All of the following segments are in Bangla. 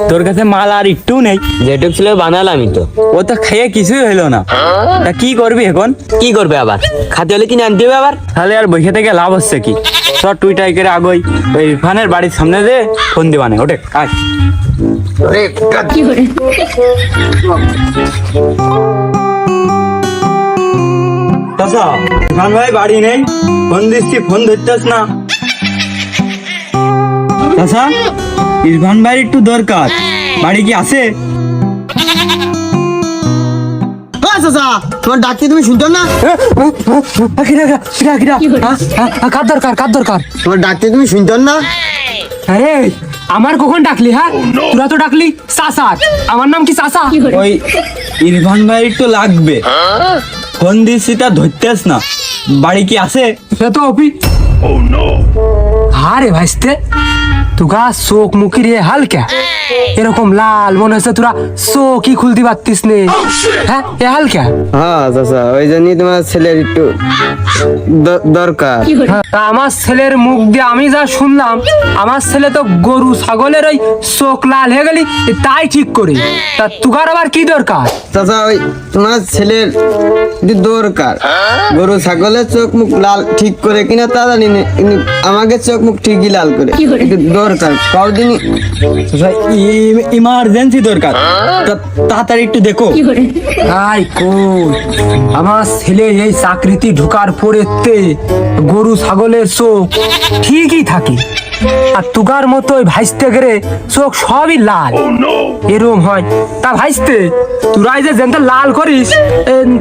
তোর কাছে মাল আর একটু নেই? যেটুক ছিল বানালামই তো। ও তো খেয়ে কিছুই হইলো না, তা কি করবি এখন? কি করবে আবার? খাতে হলে কিনে আনতে হবে আবার। তাহলে আর বসে থেকে লাভ হচ্ছে কি? সব টুই টাই করে আগই ওই ইরফানের বাড়ির সামনে যে ফোন দিবানে ওঠে আয়। চাচা, ইরফান ভাই বাড়ি নেই, ফোন দিচ্ছি ফোন ধরতেছ না। চাচা, ইরফান ভাই একটু দরকার, বাড়ি কি আছে? তোমার ডাকতে তুমি শুনতো না? কার দরকার কার দরকার? তোমার ডাকতে তুমি শুনতো না? আরে আমার কখন ডাকলি? হ্যাঁ তোরা তো ডাকলি চাচা, আমার নাম কি চাচা? ওই ইরফান ভাই একটু লাগবে, ফোন দিচ্ছি তা ধরতেছ না, বাড়ি কি আছে? সে তো অপি। আরে ভাইস্তে তুগা চোখ মুখি রে হালকা এরকম লাল, মনে হচ্ছে তোরা চোখই খুলতে পারতিস নে। হ্যাঁ এ হালকা। হ্যাঁ চাচা, ওই জন্যই তোমার ছেলের একটু দরকার। তা আমার ছেলের মুখ দিয়ে আমি যা শুনলাম, আমার ছেলে তো গরু ছাগলের ওই চোখ লাল হয়ে গেলি তাই ঠিক করি। তা তুগার আবার কি দরকার? চাচা ওই তোমার ছেলের একটু দরকার, গরু ছাগলের চোখ মুখ লাল ঠিক করে কিনা তা জানি না, কিন্তু আমাকে চোখ মুখ ঠিকই লাল করে একটু দরকার কদিনই। ইমার্জেন্সি দরকার, তাড়াতাড়ি একটু দেখো। তাই কই আমার ছেলে এই চাকরিতে ঢোকার পরেতে গরু ছাগলের চোখ ঠিকই থাকে, আর তুগার মতো ভাইস্তে গেলে চোখ সবই লাল এরম হয়। তা ভাইস্তে তোরাই যে জেনটা লাল করিস,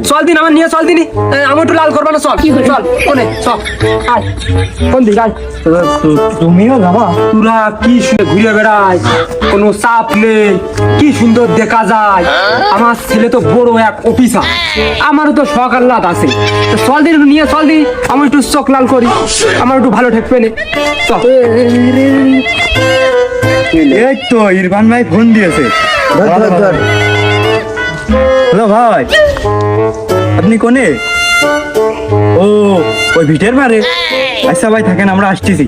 চল দিন আমার নিয়ে চল দিনি, আমি একটু লাল করবো না, চল চল কোনে চল আয় কোন দিক আয়। তুমিও যাবা? তোরা কি শুনে ঘুরে বেড়ায়, কোনো চাপ নেই, কি সুন্দর দেখা যায়। আমার ছেলে তো বড় এক অফিসার, আমারও তো শখ আহ্লাদ আছে। তো চল দিন নিয়ে চল দিন, আমি একটু চোখ লাল করি, আমার একটু ভালো ঠেকবে না। চল। এই তো ইরফান ভাই ফোন দিয়েছে। হ্যালো ভাই, আপনি কোনে? ও ওই ভিটের মারে? আচ্ছা ভাই থাকেন, আমরা আসতেছি।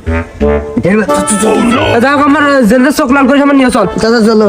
দেখ আমার জেলে চোখ লাল করে আমার নিয়ে চল। চাচা চলো।